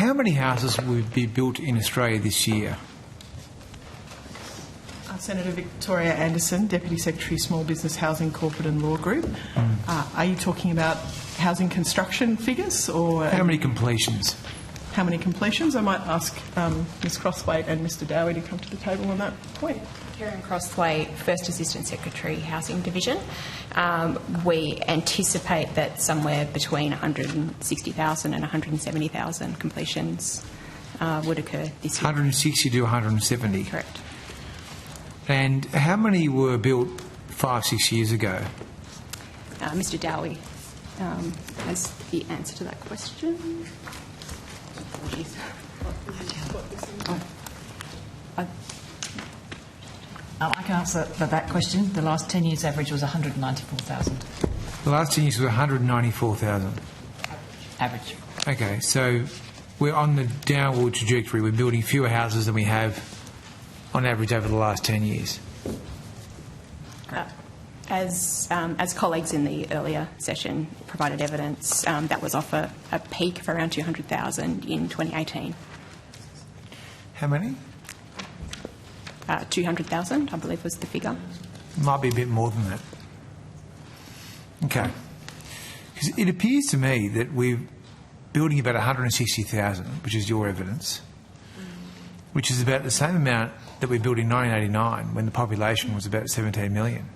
how many houses will be built in Australia this year? Senator Victoria Anderson, Deputy Secretary, Small Business, Housing, Corporate and Law Group. Are you talking about housing construction figures or... How many completions? How many completions? I might ask Ms Crosswaite and Mr Dowie to come to the table on that point. Karen Crosswaite, First Assistant Secretary, Housing Division. We anticipate that somewhere between 160,000 and 170,000 completions would occur this year. 160 to 170? Correct. And how many were built 5-6 years ago? Mr Dowie has the answer to that question. I can answer that question. The last 10 years' average was 194,000. The last 10 years was 194,000? Average. Okay, so we're on the downward trajectory. We're building fewer houses than we have on average over the last 10 years. As colleagues in the earlier session provided evidence, that was off a peak of around 200,000 in 2018. How many? 200,000, I believe, was the figure. Might be a bit more than that. Okay. Because it appears to me that we're building about 160,000, which is your evidence, which is about the same amount that we built in 1989 when the population was about 17 million.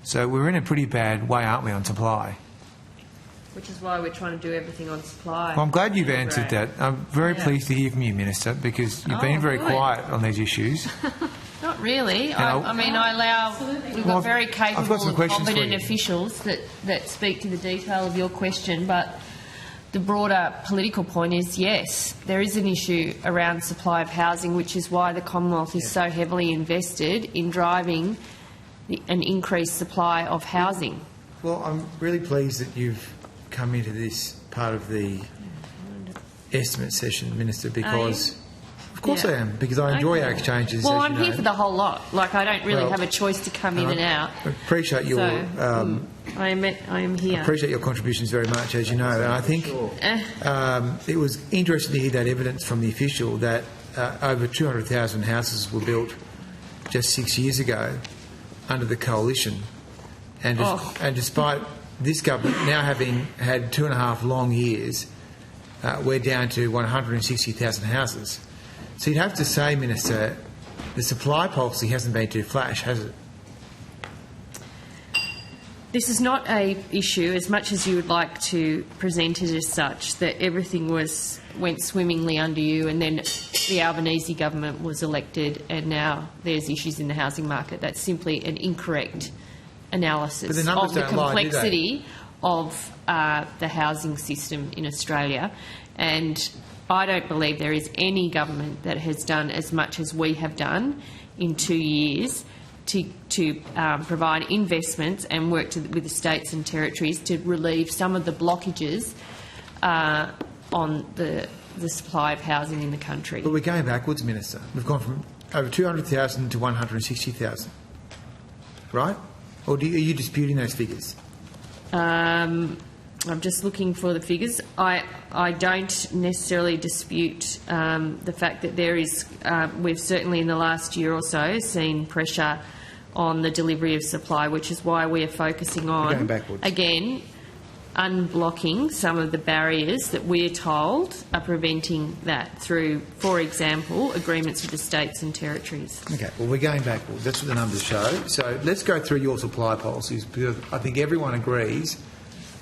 So we're in a pretty bad way, aren't we, on supply? Which is why we're trying to do everything on supply. Well, I'm glad you've answered that. I'm very pleased to hear from you, Minister, because you've been very quiet on these issues. Not really. We've got very capable and competent officials that speak to the detail of your question, but the broader political point is, yes, there is an issue around supply of housing, which is why the Commonwealth is so heavily invested in driving an increased supply of housing. Well, I'm really pleased that you've come into this part of the estimate session, Minister, because... Of course I am, because I enjoy our exchanges. Well, I'm here for the whole lot. Like, I don't really have a choice to come in and out. I appreciate your... I am here. I appreciate your contributions very much, as you know. And I think it was interesting to hear that evidence from the official that over 200,000 houses were built just 6 years ago under the coalition. And despite this government now having had 2.5 long years, we're down to 160,000 houses. So you'd have to say, Minister, the supply policy hasn't been too flash, has it? This is not an issue, as much as you would like to present it as such, that everything went swimmingly under you and then the Albanese government was elected and now there's issues in the housing market. That's simply an incorrect analysis of the complexity of the housing system in Australia. And I don't believe there is any government that has done as much as we have done in 2 years to provide investments and work with the states and territories to relieve some of the blockages on the supply of housing in the country. But we're going backwards, Minister. We've gone from over 200,000 to 160,000, right? Or are you disputing those figures? I'm just looking for the figures. I don't necessarily dispute the fact that there is, we've certainly in the last year or so seen pressure on the delivery of supply, which is why we are focusing on, again, unblocking some of the barriers that we're told are preventing that through, for example, agreements with the states and territories. Okay, well, we're going backwards. That's what the numbers show. So let's go through your supply policies, because I think everyone agrees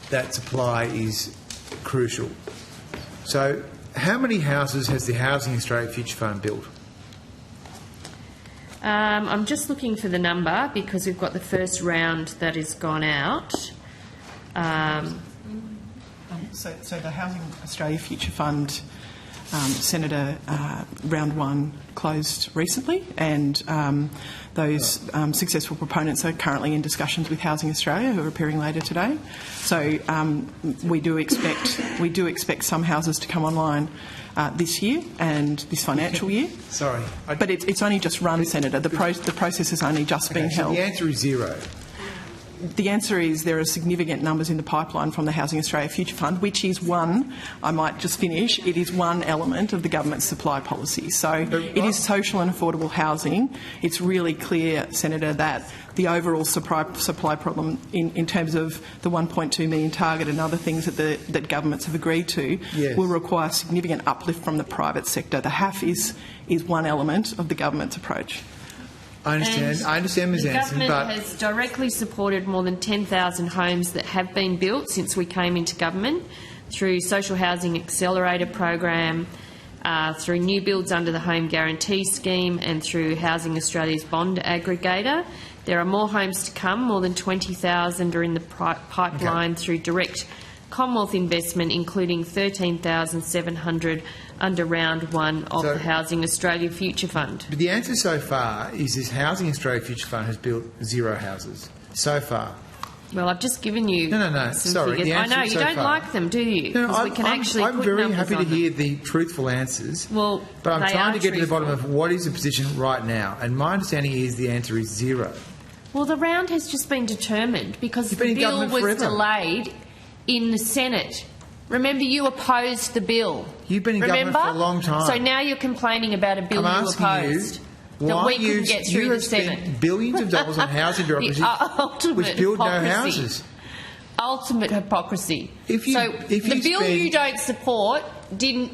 that supply is crucial. So how many houses has the Housing Australia Future Fund built? I'm just looking for the number because we've got the first round that has gone out. So the Housing Australia Future Fund, Senator, round one closed recently, and those successful proponents are currently in discussions with Housing Australia, who are appearing later today. So we do expect some houses to come online this year and this financial year. Sorry, but it's only just run, Senator. The process has only just been held. So the answer is zero. the answer is there are significant numbers in the pipeline from the Housing Australia Future Fund, which is one, I might just finish, it is one element of the government's supply policy. So it is social and affordable housing. It's really clear, Senator, that the overall supply problem in terms of the 1.2 million target and other things that governments have agreed to will require significant uplift from the private sector. The HAF is one element of the government's approach. I understand, Ms. Anson, the but government has directly supported more than 10,000 homes that have been built since we came into government through Social Housing Accelerator program, through new builds under the Home Guarantee Scheme and through Housing Australia's bond aggregator. There are more homes to come. More than 20,000 are in the pipeline through direct Commonwealth investment, including 13,700 under round one of the Housing Australia Future Fund. But the answer so far is this Housing Australia Future Fund has built 0 houses so far. Well, I've just given you No. some Sorry, figures. I know, you don't like them, do you? No, I'm very happy to hear the truthful answers. Well, but I'm trying to get to the truthful. bottom of what is the position right now. And my understanding is the answer is 0. Well, the round has just been determined because You've the been in bill government was forever. delayed in the Senate. Remember, you opposed the bill. You've been in government for a long time. So now you're complaining about a bill I'm you asking opposed. you, that why we couldn't get through you the have Senate. spent billions of dollars on housing bureaucracy, which build no houses. Ultimate hypocrisy. If you the bill you don't support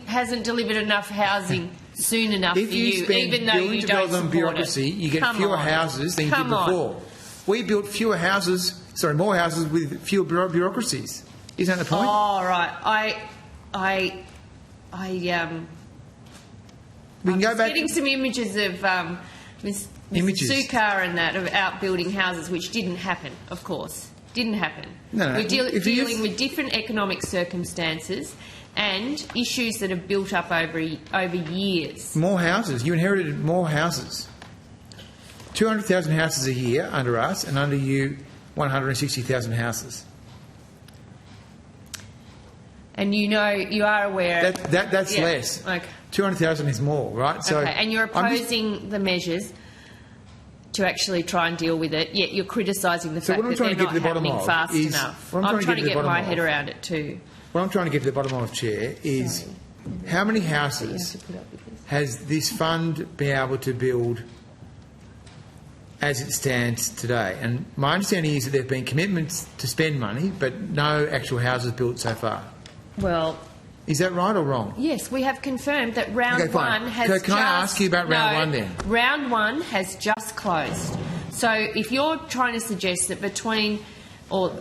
hasn't delivered enough housing soon enough for you, even though you don't support bureaucracy, it. you get fewer houses than you did before. We built more houses with fewer bureaucracies. Isn't that the point? Oh, right. We can go back. Getting some images of Ms. Images. Sukar and that of outbuilding houses, which didn't happen, of course. Didn't happen. No. We're dealing with different economic circumstances and issues that have built up over years. More houses. You inherited more houses. 200,000 houses a year under us, and under you, 160,000 houses. And you are aware... That's less. Okay. 200,000 is more, right? So okay, and you're opposing the measures to actually try and deal with it, yet you're criticising the fact that they're not happening fast enough. I'm trying to get my head around it too. What I'm trying to get to the bottom of, Chair, is how many houses has this fund been able to build as it stands today? And my understanding is that there have been commitments to spend money, but no actual houses built so far. Well... Is that right or wrong? Yes, we have confirmed that round one has just... Can I ask you about round one then? Round one has just closed. So if you're trying to suggest that between those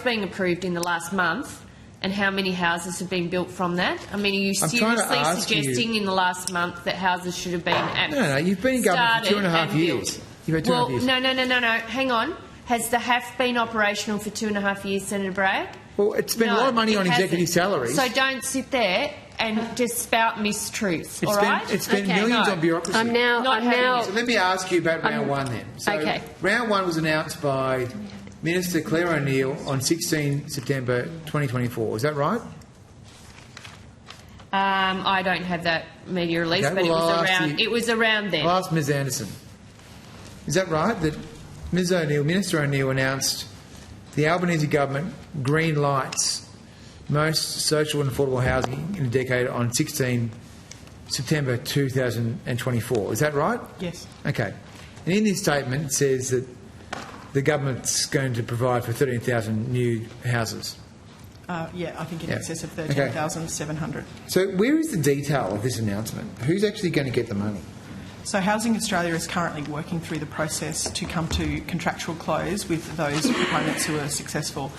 being approved in the last month and how many houses have been built from that, I mean, are you seriously suggesting in the last month that houses should have been No, you've been in government for 2.5 years. You've had 2.5 years. No, hang on. Has the HAF been operational for 2.5 years, Senator Bragg? Well, it's spent a lot of money on executive salaries. So don't sit there and just spout mistruths, all right? It's spent millions on bureaucracy. I'm now... So let me ask you about round one then. So round one was announced by Minister Claire O'Neill on 16 September 2024. Is that right? I don't have that media release, but it was around then. I'll ask Ms Anderson. Is that right, that Minister O'Neill announced the Albanese government Greenlights most social and affordable housing in a decade on 16 September 2024. Is that right? Yes. Okay. And in this statement it says that the government's going to provide for 13,000 new houses. I think in excess of 13,700. So where is the detail of this announcement? Who's actually going to get the money? So Housing Australia is currently working through the process to come to contractual close with those proponents who are successful.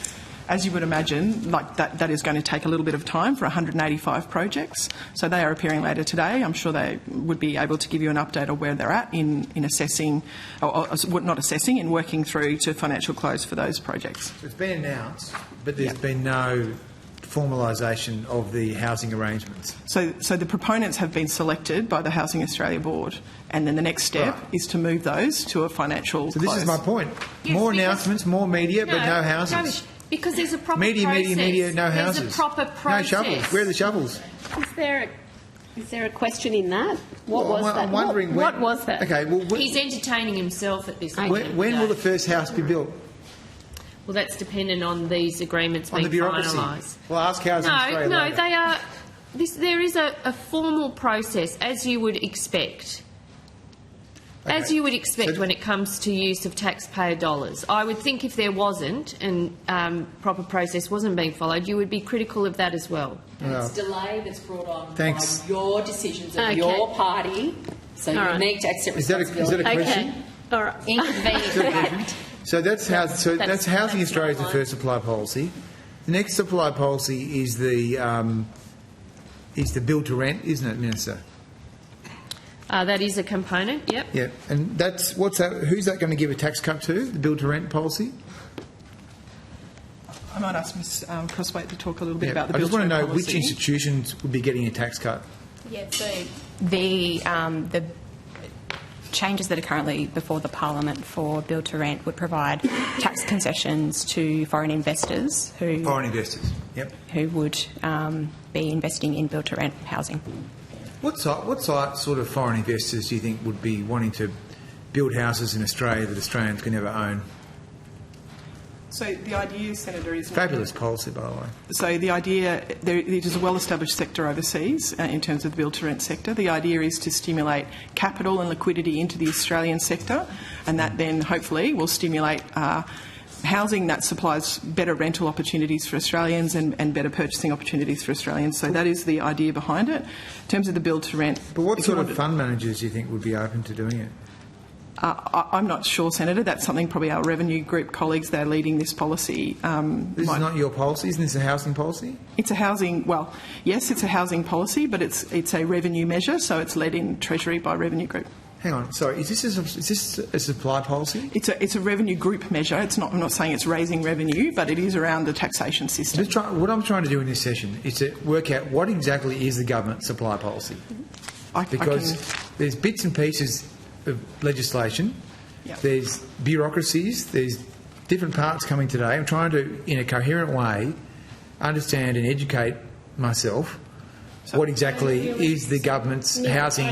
As you would imagine, that is going to take a little bit of time for 185 projects. So they are appearing later today. I'm sure they would be able to give you an update of where they're at in assessing, or not assessing, in working through to financial close for those projects. So it's been announced, but there's been no formalisation of the housing arrangements. So the proponents have been selected by the Housing Australia Board, and then the next step is to move those to a financial close. This is my point. More announcements, more media, but no houses. Because there's a proper process. Media, no houses. There's a proper process. No shovels. Where are the shovels? Is there Is there a question in that? What was that? I'm wondering What was that? Okay, well, He's entertaining himself at this point. when will the first house be built? Well, that's dependent on these agreements On being the bureaucracy? finalised. Well, ask Housing Australia No, later. they are. There is a formal process, as you would expect. As Okay. you would expect So- when it comes to use of taxpayer dollars. I would think if there wasn't and proper process wasn't being followed, you would be critical of that as well. It's delay that's brought on Thanks. by your decisions of Okay. your party, so you right. need to accept Is that a responsibility. question? Okay. All right. Inconvenient. So that's Housing that's Australia's the my line. first supply policy. The next supply policy is the build to rent, isn't it, Minister? That is a component, yep. Yeah, and that's what's that? Who's that going to give a tax cut to? The build to rent policy? I might ask Ms Crosswaite to talk a little bit Yeah. about the I just want to know build-to-rent which policy. institutions would be getting a tax cut. Yeah, so the changes that are currently before the Parliament for build to rent would provide tax concessions to foreign investors who Foreign investors. Yep. would be investing in build to rent housing. What sort of foreign investors do you think would be wanting to build houses in Australia that Australians can never own? So the idea, Senator, is... Fabulous policy, by the way. So the idea, it is a well-established sector overseas in terms of the build-to-rent sector. The idea is to stimulate capital and liquidity into the Australian sector, and that then hopefully will stimulate housing that supplies better rental opportunities for Australians and better purchasing opportunities for Australians. So that is the idea behind it. In terms of the build-to-rent... But what if sort you of want- fund managers do you think would be open to doing it? I'm not sure, Senator. That's something probably our revenue group colleagues, they're leading this policy. This is not your policy, isn't this a housing policy? It's a housing, well, yes, it's a housing policy, but it's a revenue measure, so it's led in Treasury by revenue group. Hang on, sorry, is this a supply policy? It's a revenue group measure. I'm not saying it's raising revenue, but it is around the taxation system. What I'm trying to do in this session is to work out what exactly is the government supply policy. Because there's bits and pieces of legislation, Yep. there's bureaucracies, there's different parts coming today. I'm trying to, in a coherent way, understand and educate myself what exactly is the government's housing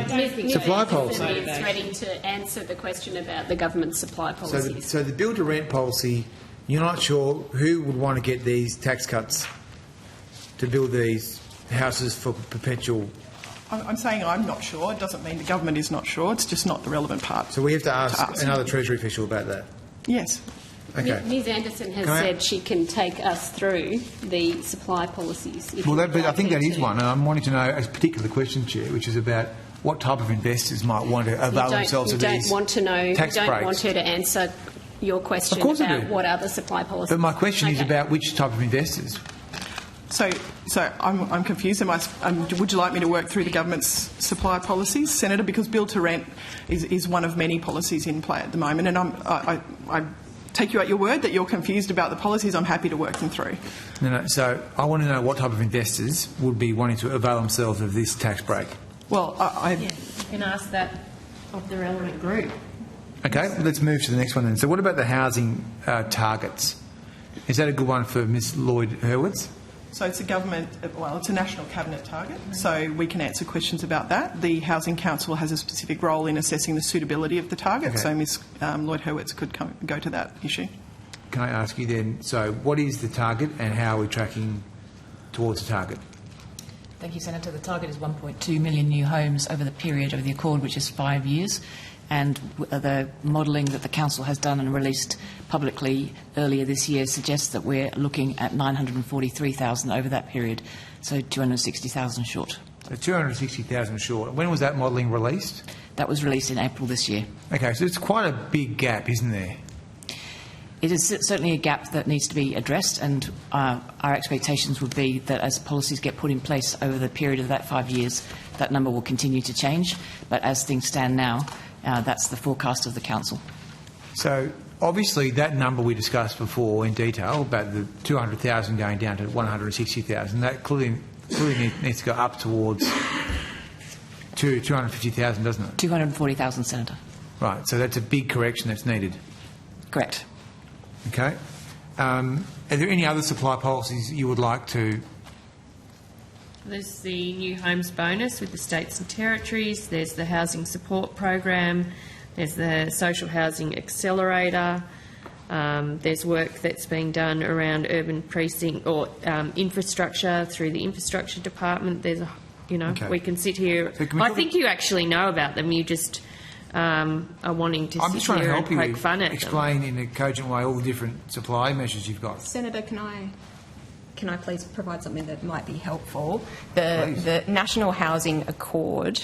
supply policy. Is ready to answer the question about the government supply policies. So the build to rent policy, you're not sure who would want to get these tax cuts to build these houses for perpetual. I'm saying I'm not sure. It doesn't mean the government is not sure. It's just not the relevant part. So we have to ask another Treasury official about that. Yes. Okay. Ms Anderson has Can I- said she can take us through the supply policies. if Well, you would I like think her that is to. one, and I'm wanting to know a particular question, Chair, which is about what type of investors might want to avail themselves You of don't these want to know. You tax don't breaks. want her to answer your question Of course I about do. what other supply policies. But my question is Okay. about which type of investors. So I'm confused. Would you like me to work through the government's supply policies, Senator? Because build to rent is one of many policies in play at the moment, and I take you at your word that you're confused about the policies. I'm happy to work them through. No, so I want to know what type of investors would be wanting to avail themselves of this tax break. Well, You can ask that of the relevant group. Okay, let's move to the next one then. So what about the housing targets? Is that a good one for Ms Lloyd Hurwitz? So it's it's a national cabinet target, so we can answer questions about that. The Housing Council has a specific role in assessing the suitability of the target, Okay. so Ms Lloyd Hurwitz could go to that issue. Can I ask you then, so what is the target and how are we tracking towards the target? Thank you, Senator. The target is 1.2 million new homes over the period of the Accord, which is 5 years. And the modelling that the Council has done and released publicly earlier this year suggests that we're looking at 943,000 over that period, so 260,000 short. So 260,000 short. When was that modelling released? That was released in April this year. Okay, so it's quite a big gap, isn't there? It is certainly a gap that needs to be addressed, and our expectations would be that as policies get put in place over the period of that 5 years, that number will continue to change. But as things stand now, that's the forecast of the Council. So obviously that number we discussed before in detail about the 200,000 going down to 160,000, that clearly needs to go up towards 250,000, doesn't it? 240,000, Senator. Right, so that's a big correction that's needed. Correct. Okay. Are there any other supply policies you would like to There's the new homes bonus with the states and territories. There's the housing support program. There's the social housing accelerator. There's work that's being done around urban precinct or infrastructure through the infrastructure department. There's a, Okay. we can sit here. So can we I talk- think you actually know about them. You just are wanting to I'm sit just trying to here help and you poke fun at them. explain in a cogent way all the different supply measures you've got. Senator, can I please provide something that might be helpful? Please. The National Housing Accord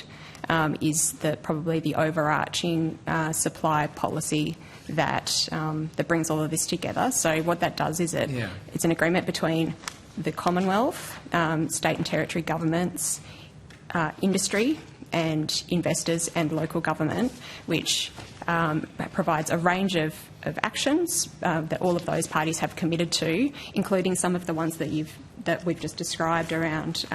is probably the overarching supply policy that brings all of this together. So what that does is it's an agreement between the Commonwealth, state and territory governments, industry and investors and local government, which provides a range of actions that all of those parties have committed to, including some of the ones that we've just described around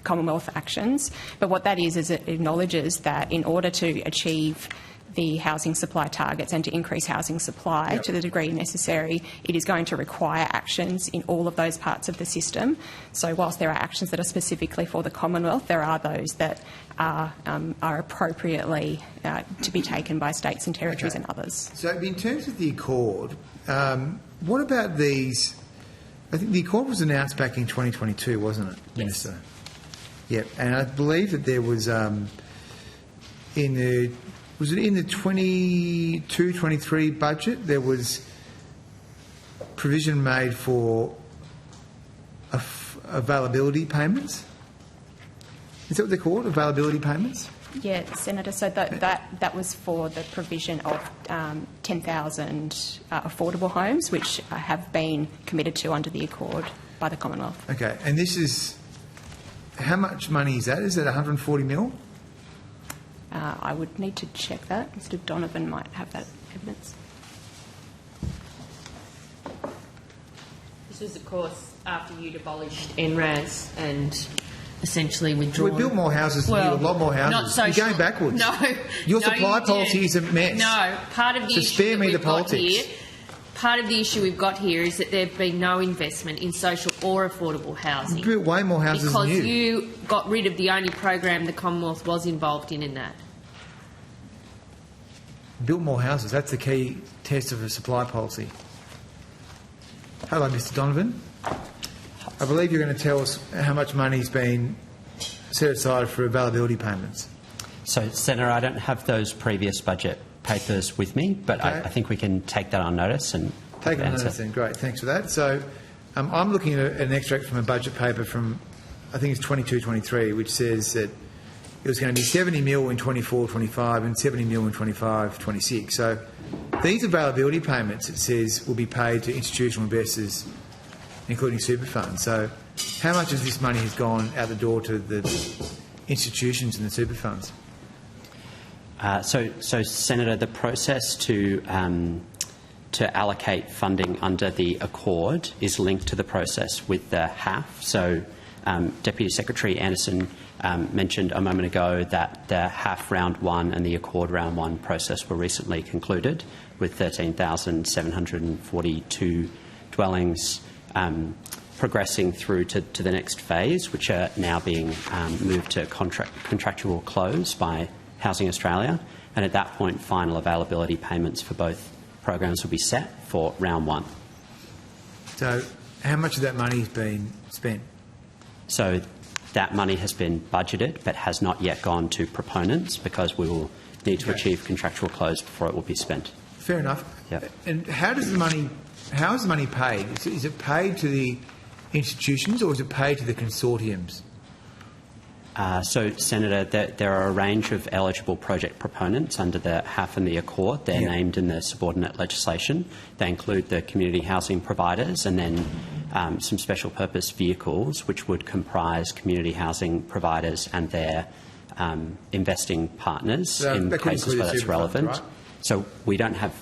Commonwealth actions. But what that is it acknowledges that in order to achieve the housing supply targets and to increase housing supply to the degree necessary, it is going to require actions in all of those parts of the system. So whilst there are actions that are specifically for the Commonwealth, there are those that are appropriately to be taken by states and territories and others. So in terms of the Accord, what about these? I think the Accord was announced back in 2022, wasn't it, Minister? Yep, and I believe that there was was it in the 22-23 budget, there was provision made for availability payments? Is that what they're called, availability payments? Yeah, Senator, so that was for the provision of 10,000 affordable homes, which have been committed to under the Accord by the Commonwealth. Okay, and this is, how much money is that? Is it 140 mil? I would need to check that. Mr Donovan might have that evidence. This was, of course, after you'd abolished NRAS and essentially withdrawn. We built more houses than you, a lot more houses. Not social. You're going backwards. No. Your no, supply you policy didn't. is a mess. No. Part of the So issue spare that me the we've got politics. here, part of the issue we've got here is that there have been no investment in social or affordable housing. You built way more houses because than you. you got rid of the only program the Commonwealth was involved in that. Built more houses. That's the key test of a supply policy. Hello, Mr Donovan. I believe you're going to tell us how much money's been set aside for availability payments. So, Senator, I don't have those previous budget papers with me, but Okay. I think we can take that on notice and Take it on answer. notice then. Great, thanks for that. So I'm looking at an extract from a budget paper from, I think it's 22-23, which says that it was going to be 70 mil in 24-25 and 70 mil in 25-26. So these availability payments, it says, will be paid to institutional investors, including super funds. So how much of this money has gone out the door to the institutions and the super funds? So, Senator, the process to allocate funding under the Accord is linked to the process with the HAF. So, Deputy Secretary Anderson mentioned a moment ago that the HAF Round 1 and the Accord Round 1 process were recently concluded, with 13,742 dwellings progressing through to the next phase, which are now being moved to contractual close by Housing Australia, and at that point final availability payments for both programs will be set for round 1. So how much of that money has been spent? So that money has been budgeted but has not yet gone to proponents because we will need to achieve contractual close before it will be spent. Fair enough. Yep. And how is the money paid? Is it paid to the institutions or is it paid to the consortiums? So, Senator, there are a range of eligible project proponents under the HAF and the Accord. They're named in the subordinate legislation. They include the community housing providers and then some special purpose vehicles which would comprise community housing providers and their investing partners in cases where that's relevant. Funds, right? So we don't have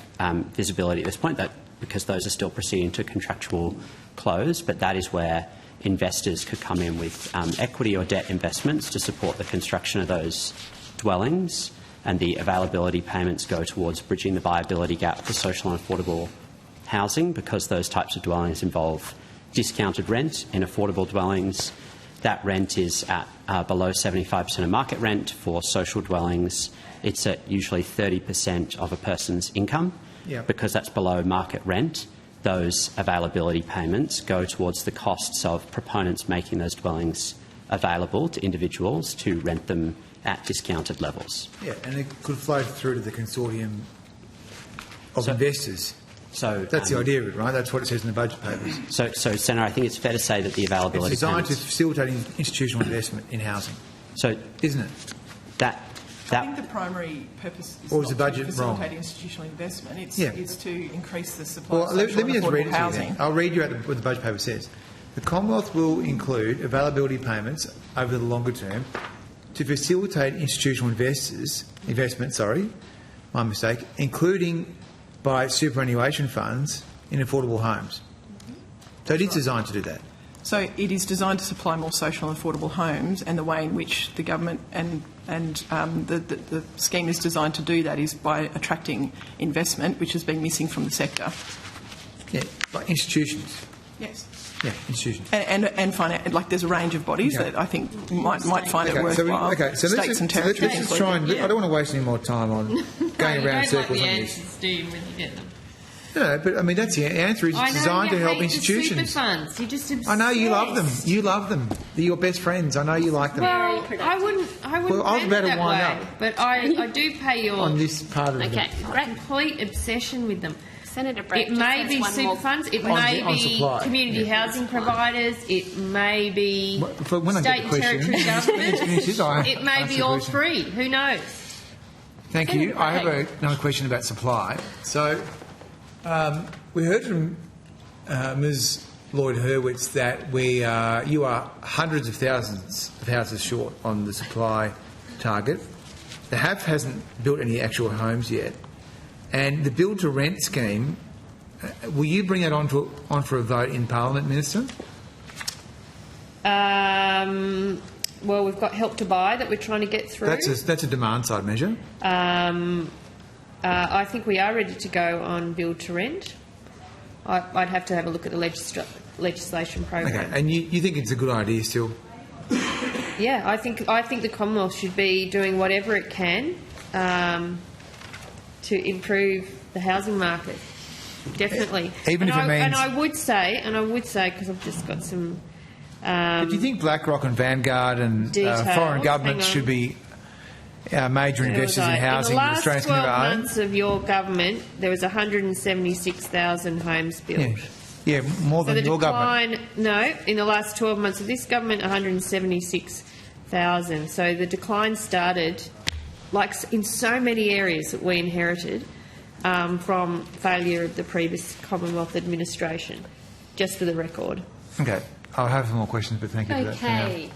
visibility at this point because those are still proceeding to contractual close, but that is where investors could come in with equity or debt investments to support the construction of those dwellings, and the availability payments go towards bridging the viability gap for social and affordable housing, because those types of dwellings involve discounted rent in affordable dwellings, that rent is at below 75% of market rent. For social dwellings, it's at usually 30% of a person's income. Yeah. Because that's below market rent, those availability payments go towards the costs of proponents making those dwellings available to individuals to rent them at discounted levels. Yeah, and it could flow through to the consortium of investors. So That's the idea of it, right? That's what it says in the budget papers. So, Senator, I think it's fair to say that the availability It's designed to payments, facilitate institutional investment in housing, so isn't it? I think the primary purpose is Or is not the budget to facilitate wrong? institutional investment. Yeah. It's to increase the supply Well, of let social me and just read affordable it to you housing. then. I'll read you out what the budget paper says. The Commonwealth will include availability payments over the longer term to facilitate institutional investment, my mistake, including by superannuation funds in affordable homes. So it is designed to do that. So it is designed to supply more social and affordable homes, and the way in which the government and the scheme is designed to do that is by attracting investment, which has been missing from the sector. Yeah, like institutions. Yes. Yeah, institutions. And like there's a range of bodies Okay. that I think might find it So worthwhile. let's States and territories. let's just try and... I don't want to waste any more time on going around You don't circles like the on this. answers, do you, when you get them? No, but I mean, that's the answer. It's I know designed you to help hate institutions. The super funds. You're just obsessed. I know you love them. You love them. They're your best friends. I know you like them. Well, I wouldn't Well, I was have about it to that wind way, up. but I do pay your on this part of Okay, great. complete obsession with them. Senator Bragg It may just be has one super more. funds, it On may on be supply. community housing providers, it may be For when I get state the and question, territory government, it may Ask be the all question. three. Who knows? Thank you. I have another question about supply. So we heard from Ms. Lloyd Hurwitz that you are hundreds of thousands of houses short on the supply target. The HAF hasn't built any actual homes yet. And the build-to-rent scheme, will you bring that on for a vote in Parliament, Minister? Well, we've got Help to Buy that we're trying to get through. That's a demand-side measure. I think we are ready to go on build to rent. I'd have to have a look at the legislation program. Okay, and you think it's a good idea still? Yeah, I think the Commonwealth should be doing whatever it can to improve the housing market. Definitely. Even if it means... And I would say, because I've just got some... But do you think BlackRock and Vanguard and Details. foreign governments Hang on. should be major investors in housing? In the last Australians 12 can never own? months of your government, there was 176,000 homes built. Yeah, more So than the your government. decline, no, in the last 12 months of this government, 176,000. So the decline started, like in so many areas that we inherited, from failure of the previous Commonwealth administration, just for the record. Okay, I'll have some more questions, but thank you for that. Okay.